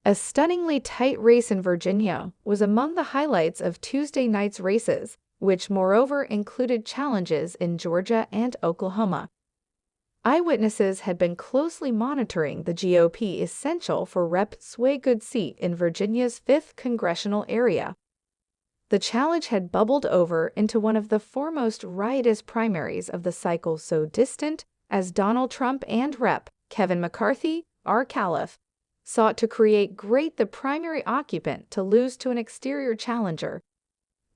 A stunningly tight race in Virginia was among the highlights of Tuesday night's races, which moreover included challenges in Georgia and Oklahoma. Eyewitnesses had been closely monitoring the GOP essential for Rep. Swaygood's seat in Virginia's 5th congressional area. The challenge had bubbled over into one of the foremost riotous primaries of the cycle, so distant as Donald Trump and Rep. Kevin McCarthy, R. Calif, sought to create the primary occupant to lose to an exterior challenger.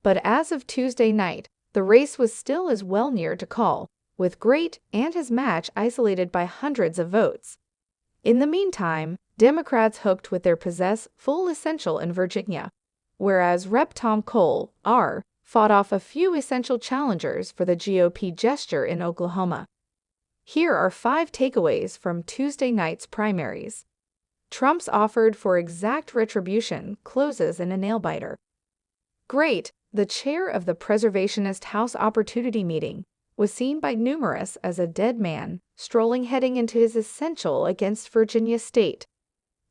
But as of Tuesday night, the race was still as well near to call, with Great and his match isolated by hundreds of votes. In the meantime, Democrats hooked with their possess full essential in Virginia, whereas Rep. Tom Cole, R., fought off a few essential challengers for the GOP gesture in Oklahoma. Here are 5 takeaways from Tuesday night's primaries. Trump's offered for exact retribution closes in a nailbiter. Great, the chair of the Preservationist House Opportunity Meeting, was seen by numerous as a dead man strolling heading into his essential against Virginia State.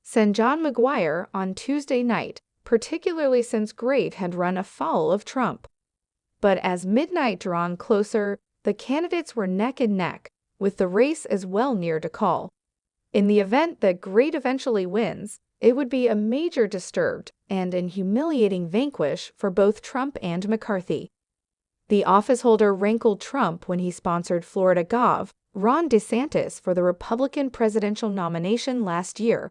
Sen. John McGuire on Tuesday night, particularly since Great had run afoul of Trump. But as midnight drawn closer, the candidates were neck and neck, with the race as well near to call. In the event that Great eventually wins, it would be a major disturbed and humiliating vanquish for both Trump and McCarthy. The officeholder rankled Trump when he sponsored Florida Gov. Ron DeSantis for the Republican presidential nomination last year,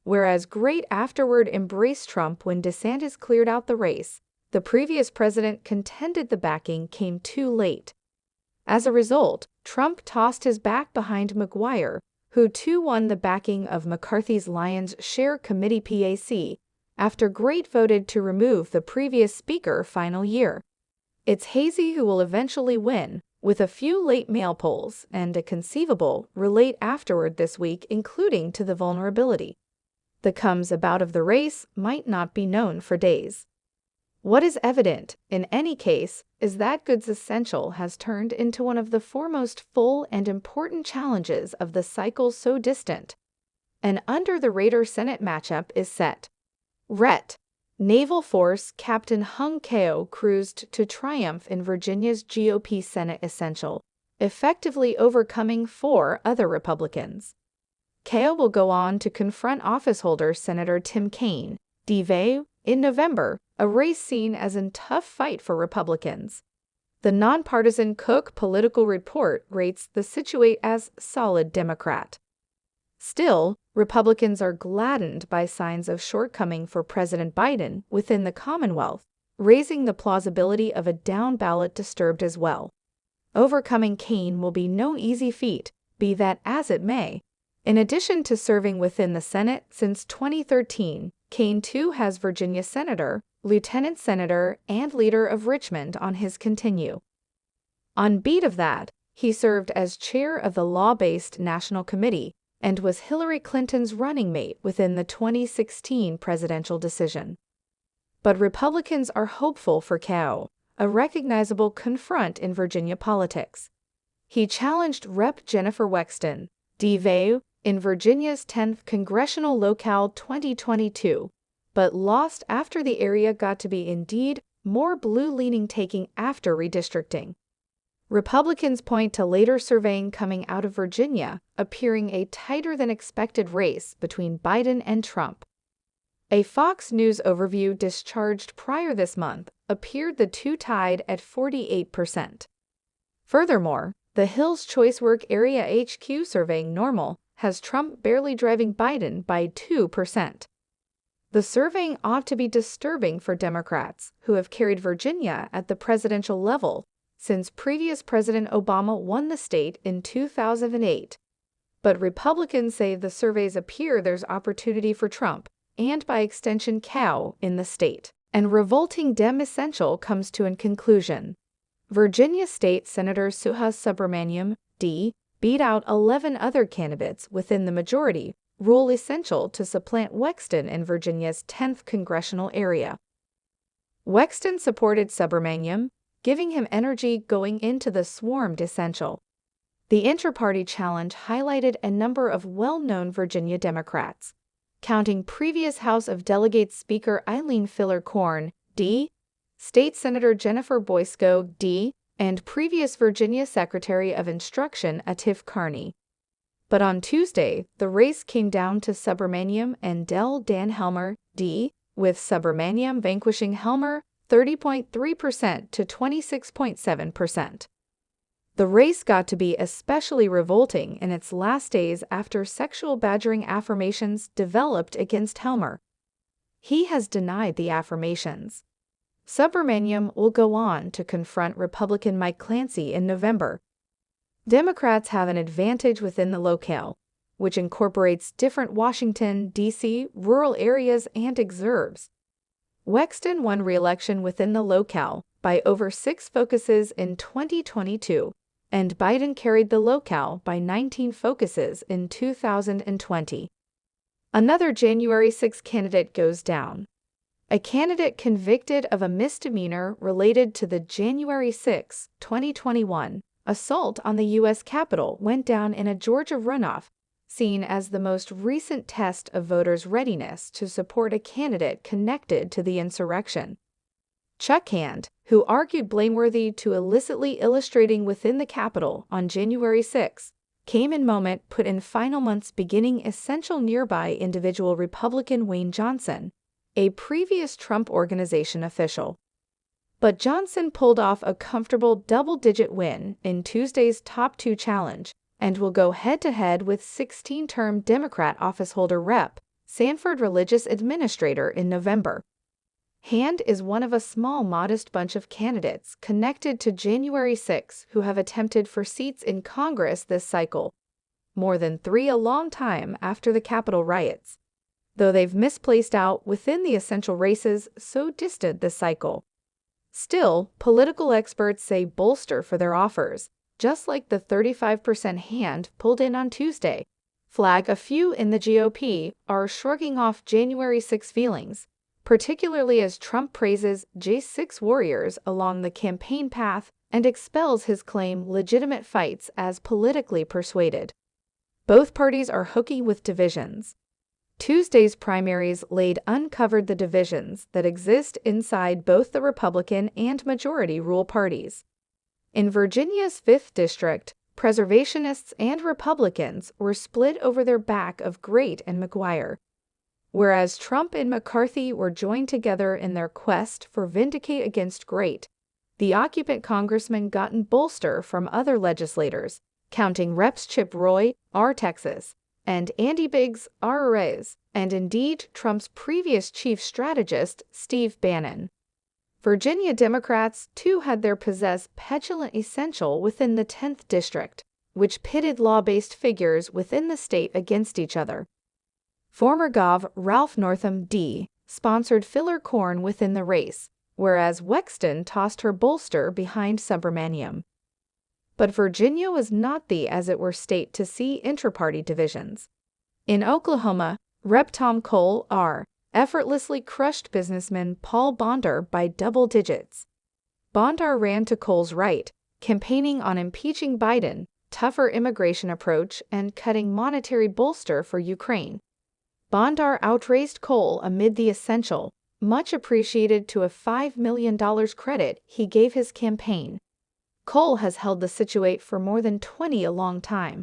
whereas Great afterward embraced Trump when DeSantis cleared out the race. The previous president contended the backing came too late. As a result, Trump tossed his back behind McGuire, who too won the backing of McCarthy's Lions Share Committee PAC, after Great voted to remove the previous speaker final year. It's hazy who will eventually win, with a few late mail polls and a conceivable relate afterward this week, including to the vulnerability. The comes about of the race might not be known for days. What is evident, in any case, is that Good's essential has turned into one of the foremost full and important challenges of the cycle so distant. An under-the-radar Senate matchup is set. Ret. Naval Force Captain Hung Kao cruised to triumph in Virginia's GOP Senate essential, effectively overcoming 4 other Republicans. Kao will go on to confront officeholder Senator Tim Kaine, DV, in November, a race seen as a tough fight for Republicans. The nonpartisan Cook Political Report rates the situate as solid Democrat. Still, Republicans are gladdened by signs of shortcoming for President Biden within the Commonwealth, raising the plausibility of a down ballot disturbed as well. Overcoming Kaine will be no easy feat, be that as it may. In addition to serving within the Senate since 2013, Kaine too has Virginia Senator, Lieutenant Senator, and Leader of Richmond on his continue. On beat of that, he served as chair of the law-based National Committee and was Hillary Clinton's running mate within the 2016 presidential decision. But Republicans are hopeful for Kao, a recognizable confront in Virginia politics. He challenged Rep. Jennifer Wexton, DV, in Virginia's 10th Congressional Locale 2022, but lost after the area got to be indeed more blue-leaning taking after redistricting. Republicans point to later surveying coming out of Virginia appearing a tighter-than-expected race between Biden and Trump. A Fox News overview discharged prior this month appeared the two tied at 48%. Furthermore, the Hills Choicework Area HQ surveying normal has Trump barely driving Biden by 2%. The surveying ought to be disturbing for Democrats, who have carried Virginia at the presidential level since previous President Obama won the state in 2008. But Republicans say the surveys appear there's opportunity for Trump, and by extension Kao, in the state. And revolting Dem essential comes to a conclusion. Virginia State Senator Suhas Subramaniam, D., beat out 11 other candidates within the majority rule essential to supplant Wexton in Virginia's 10th congressional area. Wexton supported Subramaniam, giving him energy going into the swarmed essential. The inter-party challenge highlighted a number of well-known Virginia Democrats. counting previous House of Delegates Speaker Eileen Filler-Corn, D., State Senator Jennifer Boysko, D., and previous Virginia Secretary of Instruction Atif Carney. But on Tuesday, the race came down to Subramaniam and Dan Helmer, D., with Subramaniam vanquishing Helmer 30.3% to 26.7%. The race got to be especially revolting in its last days after sexual badgering affirmations developed against Helmer. He has denied the affirmations. Subramaniam will go on to confront Republican Mike Clancy in November. Democrats have an advantage within the locale, which incorporates different Washington, D.C. rural areas and exurbs. Wexton won re-election within the locale by over 6 focuses in 2022, and Biden carried the locale by 19 focuses in 2020. Another January 6 candidate goes down. A candidate convicted of a misdemeanor related to the January 6, 2021, assault on the U.S. Capitol went down in a Georgia runoff, seen as the most recent test of voters' readiness to support a candidate connected to the insurrection. Chuck Hand, who argued blameworthy to illicitly illustrating within the Capitol on January 6, came in moment put in final months beginning essential nearby individual Republican Wayne Johnson, a previous Trump Organization official. But Johnson pulled off a comfortable double-digit win in Tuesday's top 2 challenge and will go head-to-head with 16-term Democrat officeholder Rep. Sanford Religious Administrator in November. Hand is one of a small modest bunch of candidates connected to January 6 who have attempted for seats in Congress this cycle, more than 3 a long time after the Capitol riots, though they've misplaced out within the essential races so distant this cycle. Still, political experts say bolster for their offers, just like the 35% Hand pulled in on Tuesday. Flag a few in the GOP are shrugging off January 6 feelings, particularly as Trump praises J6 warriors along the campaign path and expels his claim legitimate fights as politically persuaded. Both parties are hooky with divisions. Tuesday's primaries uncovered the divisions that exist inside both the Republican and majority rule parties. In Virginia's 5th District, preservationists and Republicans were split over their back of Great and McGuire, whereas Trump and McCarthy were joined together in their quest for vindicate against Great. The occupant congressman gotten bolster from other legislators, counting Reps Chip Roy, R. Texas, and Andy Biggs, RRAs, and indeed Trump's previous chief strategist, Steve Bannon. Virginia Democrats, too, had their possess petulant essential within the 10th District, which pitted law-based figures within the state against each other. Former Gov. Ralph Northam, D., sponsored Filler-Corn within the race, whereas Wexton tossed her bolster behind Subramaniam. But Virginia was not the as-it-were state to see intra-party divisions. In Oklahoma, Rep. Tom Cole, R., effortlessly crushed businessman Paul Bondar by double digits. Bondar ran to Cole's right, campaigning on impeaching Biden, tougher immigration approach, and cutting monetary bolster for Ukraine. Bondar outraced Cole amid the essential, much appreciated to a $5 million credit he gave his campaign. Cole has held the situate for more than 20 a long time.